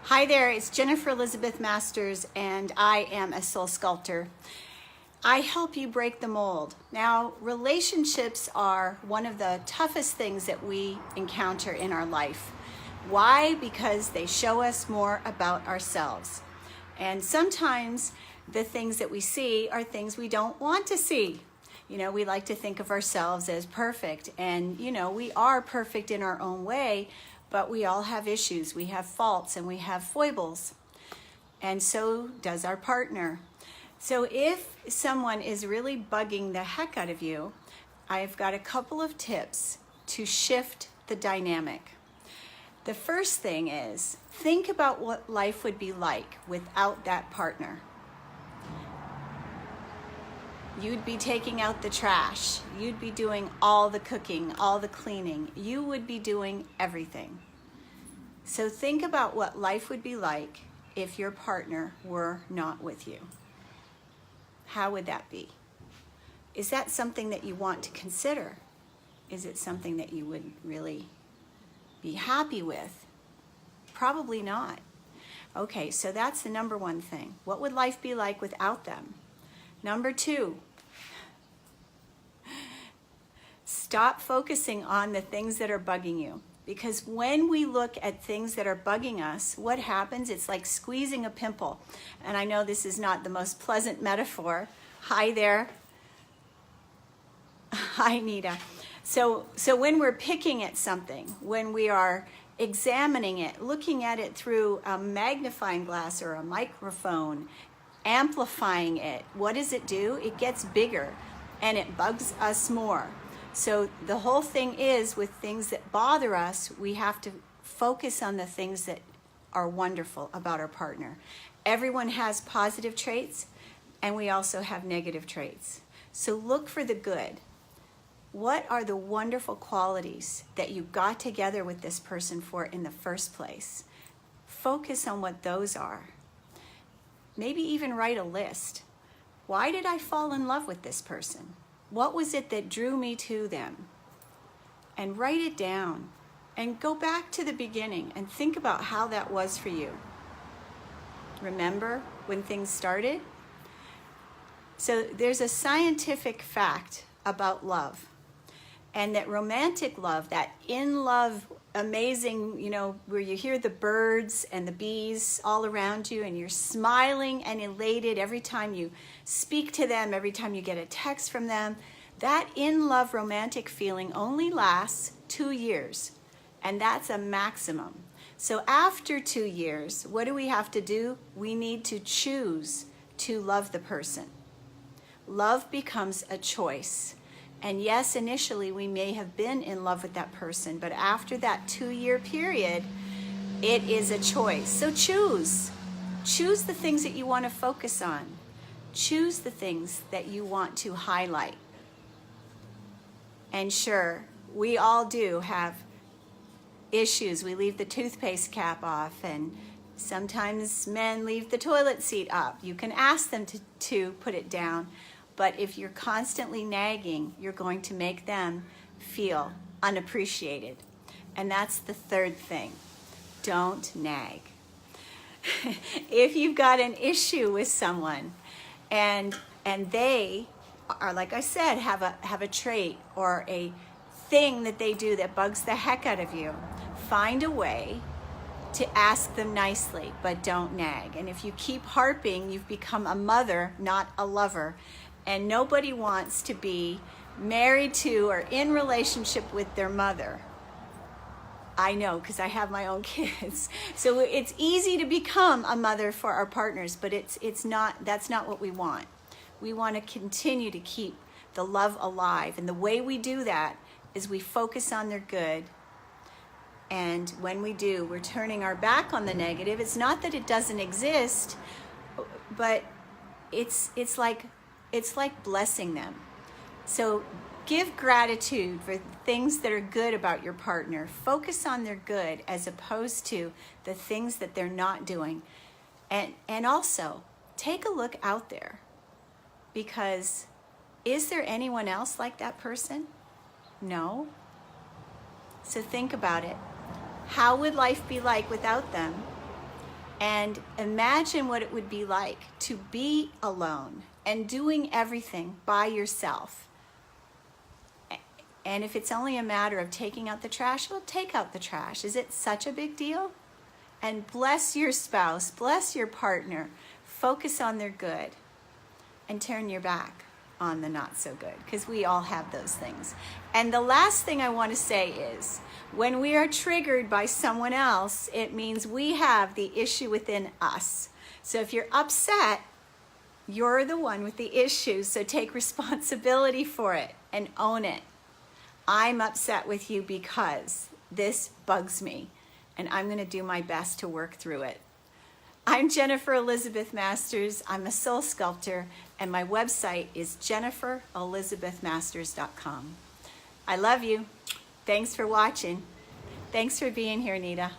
Hi there, it's Jennifer Elizabeth Masters, and I am a soul sculptor. I help you break the mold. Now, relationships are one of the toughest things that we encounter in our life. Why? Because they show us more about ourselves. And sometimes the things that we see are things we don't want to see. You know, we like to think of ourselves as perfect, and we are perfect in our own way, but we all have issues. We have faults and we have foibles, and so does our partner. So if someone is really bugging the heck out of you, I've got a couple of tips to shift the dynamic. The first thing is, think about what life would be like without that partner. You'd be taking out the trash. You'd be doing all the cooking, all the cleaning. You would be doing everything. So think about what life would be like if your partner were not with you. How would that be? Is that something that you want to consider? Is it something that you would really be happy with? Probably not. Okay, so that's the number one thing. What would life be like without them? Number two, stop focusing on the things that are bugging you. Because when we look at things that are bugging us, what happens? It's like squeezing a pimple. And I know this is not the most pleasant metaphor. Hi there. Hi, Nita. So when we're picking at something, when we are examining it, looking at it through a magnifying glass or a microphone, amplifying it, what does it do? It gets bigger and it bugs us more. So the whole thing is, with things that bother us, we have to focus on the things that are wonderful about our partner. Everyone has positive traits, and we also have negative traits. So look for the good. What are the wonderful qualities that you got together with this person for in the first place? Focus on what those are. Maybe even write a list. Why did I fall in love with this person? What was it that drew me to them? And write it down and go back to the beginning and think about how that was for you. Remember when things started? So there's a scientific fact about love, and that romantic love, that in love, amazing, where you hear the birds and the bees all around you and you're smiling and elated every time you speak to them, every time you get a text from them, that in love romantic feeling only lasts 2 years, and that's a maximum. So after 2 years, what do we have to do? We need to choose to love the person. Love becomes a choice. And yes, initially we may have been in love with that person, but after that 2-year period, it is a choice. So choose. Choose the things that you want to focus on. Choose the things that you want to highlight. And sure, we all do have issues. We leave the toothpaste cap off, and sometimes men leave the toilet seat up. You can ask them to put it down. But if you're constantly nagging, you're going to make them feel unappreciated. And that's the third thing. Don't nag. If you've got an issue with someone and they are, like I said, have a trait or a thing that they do that bugs the heck out of you, find a way to ask them nicely, but don't nag. And if you keep harping, you've become a mother, not a lover. And nobody wants to be married to or in relationship with their mother. I know, because I have my own kids. So it's easy to become a mother for our partners, but that's not what we want. We want to continue to keep the love alive. And the way we do that is we focus on their good. And when we do, we're turning our back on the negative. It's not that it doesn't exist, but it's like blessing them. So give gratitude for things that are good about your partner. Focus on their good as opposed to the things that they're not doing. And also, take a look out there, because is there anyone else like that person? No. So think about it. How would life be like without them? And imagine what it would be like to be alone and doing everything by yourself. And if it's only a matter of taking out the trash, well, take out the trash. Is it such a big deal? And bless your spouse, bless your partner. Focus on their good and turn your back on the not so good, because we all have those things. And the last thing I want to say is, when we are triggered by someone else, it means we have the issue within us. So if you're upset, you're the one with the issue, so take responsibility for it and own it. I'm upset with you because this bugs me, and I'm going to do my best to work through it. I'm Jennifer Elizabeth Masters. I'm a soul sculptor, and my website is jenniferelizabethmasters.com. I love you. Thanks for watching. Thanks for being here, Nita.